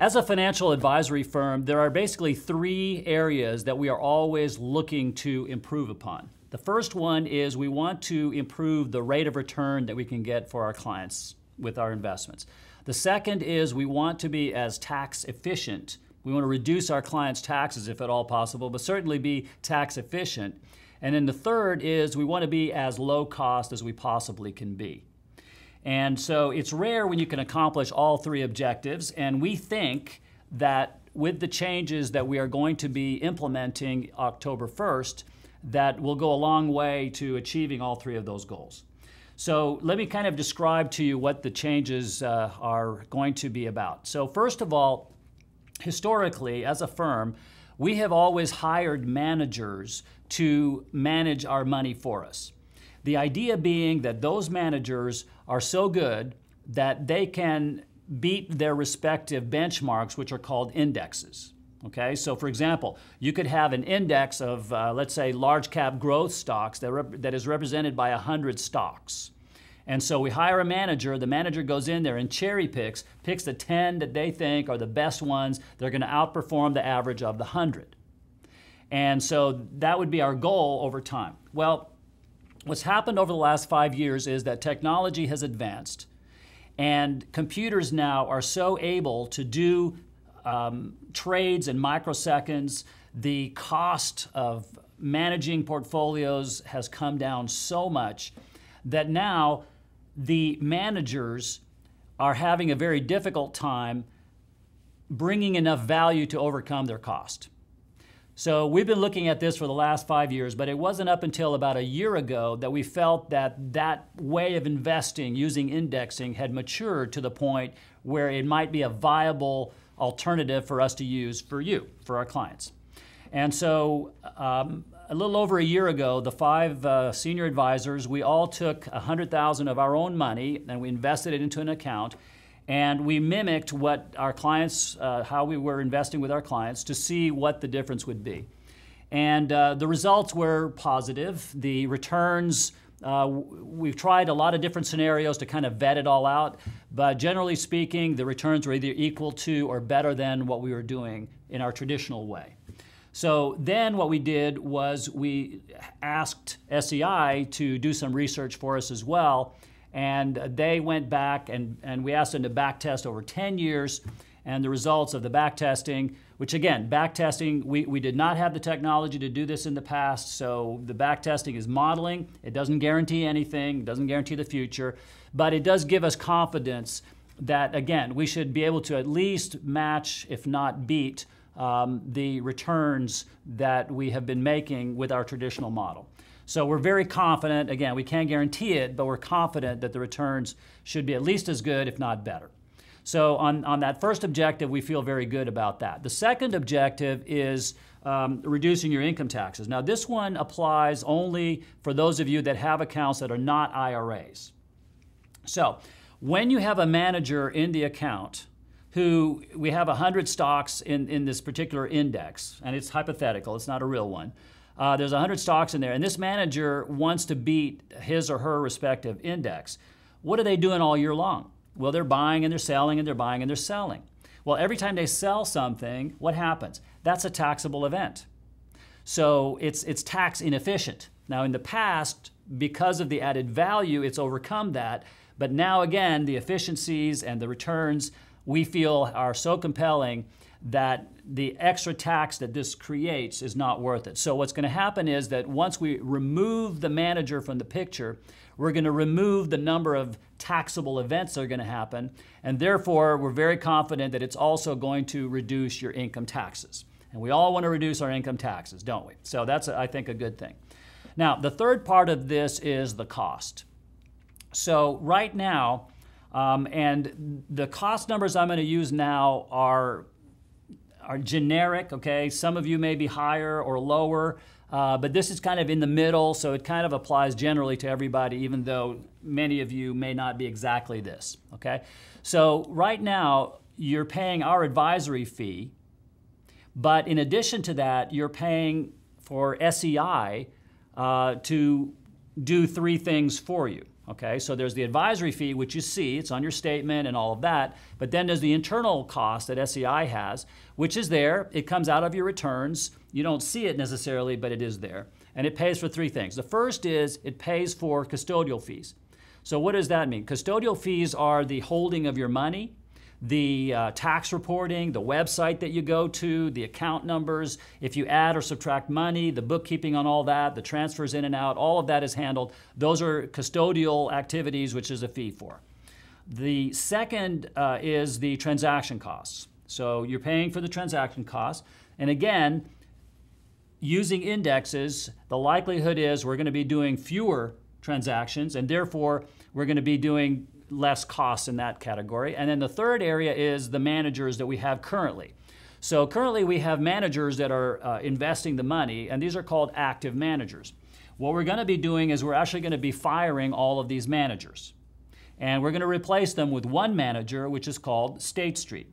As a financial advisory firm, there are basically three areas that we are always looking to improve upon. The first one is we want to improve the rate of return that we can get for our clients with our investments. The second is we want to be as tax efficient. We want to reduce our clients' taxes if at all possible, but certainly be tax efficient. And then the third is we want to be as low cost as we possibly can be. And so it's rare when you can accomplish all three objectives, and we think that with the changes that we are going to be implementing October 1st, that will go a long way to achieving all three of those goals. So let me kind of describe to you what the changes are going to be about. So first of all, historically, as a firm, we have always hired managers to manage our money for us. The idea being that those managers are so good that they can beat their respective benchmarks, which are called indexes. Okay, so for example, you could have an index of, let's say, large cap growth stocks that is represented by 100 stocks. And so we hire a manager, the manager goes in there and cherry picks the 10 that they think are the best ones. They're going to outperform the average of the 100. And so that would be our goal over time. Well, what's happened over the last 5 years is that technology has advanced, and computers now are so able to do trades in microseconds. The cost of managing portfolios has come down so much that now the managers are having a very difficult time bringing enough value to overcome their cost. So we've been looking at this for the last 5 years, but it wasn't up until about a year ago that we felt that that way of investing using indexing had matured to the point where it might be a viable alternative for us to use for our clients. And so a little over a year ago, the 5 senior advisors, we all took $100,000 of our own money and we invested it into an account, and we mimicked what our clients, how we were investing with our clients to see what the difference would be. And the results were positive. The returns, we've tried a lot of different scenarios to kind of vet it all out, but generally speaking, the returns were either equal to or better than what we were doing in our traditional way. So then what we did was we asked SEI to do some research for us as well, and they went back and we asked them to back test over 10 years, and the results of the back testing, which again, back testing, we did not have the technology to do this in the past, so the back testing is modeling. It doesn't guarantee anything, it doesn't guarantee the future, but it does give us confidence that, again, we should be able to at least match, if not beat, the returns that we have been making with our traditional model. So we're very confident, again, we can't guarantee it, but we're confident that the returns should be at least as good, if not better. So on that first objective, we feel very good about that. The second objective is reducing your income taxes. Now this one applies only for those of you that have accounts that are not IRAs. So when you have a manager in the account who, we have 100 stocks in this particular index, and it's hypothetical, it's not a real one. There's 100 stocks in there, and this manager wants to beat his or her respective index. What are they doing all year long? Well, they're buying and they're selling and they're buying and they're selling. Well, every time they sell something, what happens? That's a taxable event. So it's tax inefficient. Now in the past, because of the added value, it's overcome that. But now again, the efficiencies and the returns we feel are so compelling that the extra tax that this creates is not worth it. So what's going to happen is that once we remove the manager from the picture, we're going to remove the number of taxable events that are going to happen, and therefore we're very confident that it's also going to reduce your income taxes. And we all want to reduce our income taxes, don't we? So that's, I think, a good thing. Now, the third part of this is the cost. So right now, and the cost numbers I'm going to use now are generic, okay? Some of you may be higher or lower, but this is kind of in the middle, so it kind of applies generally to everybody, even though many of you may not be exactly this, okay? So right now, you're paying our advisory fee, but in addition to that, you're paying for SEI to do 3 things for you. Okay, so there's the advisory fee, which you see, it's on your statement and all of that, but then there's the internal cost that SEI has, which is there. It comes out of your returns. You don't see it necessarily, but it is there. And it pays for three things. The first is it pays for custodial fees. So what does that mean? Custodial fees are the holding of your money, the tax reporting, the website that you go to, the account numbers, if you add or subtract money, the bookkeeping on all that, the transfers in and out, all of that is handled. Those are custodial activities, which is a fee for. The second is the transaction costs. So you're paying for the transaction costs. And again, using indexes, the likelihood is we're going to be doing fewer transactions, and therefore we're going to be doing less costs in that category. And then the third area is the managers that we have currently. So currently we have managers that are investing the money, and these are called active managers. What we're going to be doing is we're actually going to be firing all of these managers. And we're going to replace them with one manager, which is called State Street.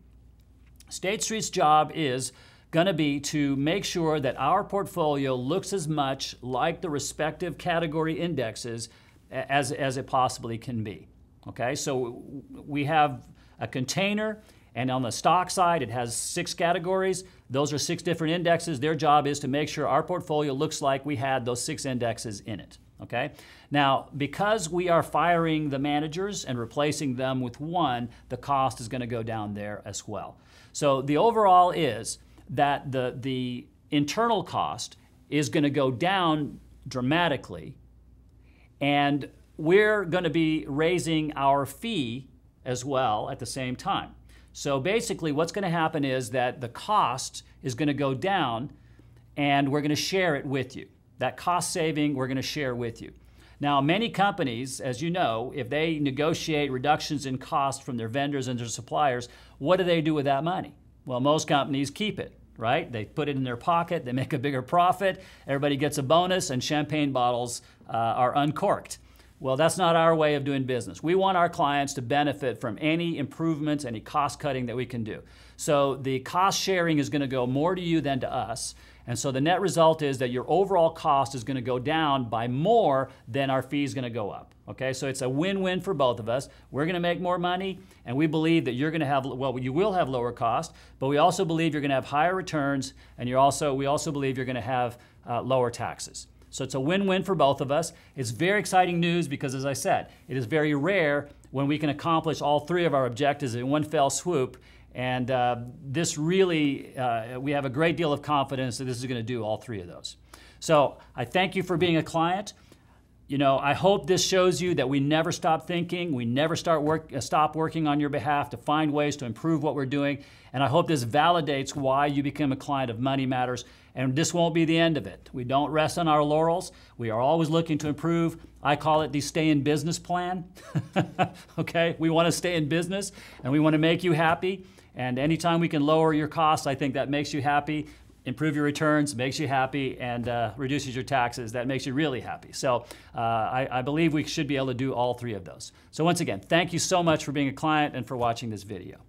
State Street's job is going to be to make sure that our portfolio looks as much like the respective category indexes as it possibly can be. Okay, so we have a container, and on the stock side, it has 6 categories. Those are 6 different indexes. Their job is to make sure our portfolio looks like we had those 6 indexes in it. Okay, now because we are firing the managers and replacing them with one, the cost is going to go down there as well. So the overall is that the internal cost is going to go down dramatically, and we're going to be raising our fee as well at the same time. So basically what's going to happen is that the cost is going to go down, and we're going to share it with you. That cost saving, we're going to share with you. Now, many companies, as you know, if they negotiate reductions in cost from their vendors and their suppliers, what do they do with that money? Well, most companies keep it, right? They put it in their pocket, they make a bigger profit, everybody gets a bonus, and champagne bottles are uncorked. Well, that's not our way of doing business. We want our clients to benefit from any improvements, any cost cutting that we can do. So the cost sharing is going to go more to you than to us. And so the net result is that your overall cost is going to go down by more than our fee is going to go up. Okay, so it's a win-win for both of us. We're going to make more money, and we believe that you're going to have, well, you will have lower cost, but we also believe you're going to have higher returns, and we also believe you're going to have lower taxes. So it's a win-win for both of us. It's very exciting news because, as I said, it is very rare when we can accomplish all 3 of our objectives in one fell swoop. And this really, we have a great deal of confidence that this is going to do all 3 of those. So I thank you for being a client. You know, I hope this shows you that we never stop thinking, we never stop working on your behalf to find ways to improve what we're doing. And I hope this validates why you become a client of Money Matters. And this won't be the end of it. We don't rest on our laurels. We are always looking to improve. I call it the stay in business plan. Okay, we want to stay in business, and we want to make you happy. And anytime we can lower your costs, I think that makes you happy. Improve your returns, makes you happy, and reduces your taxes, that makes you really happy. So I believe we should be able to do all 3 of those. So once again, thank you so much for being a client and for watching this video.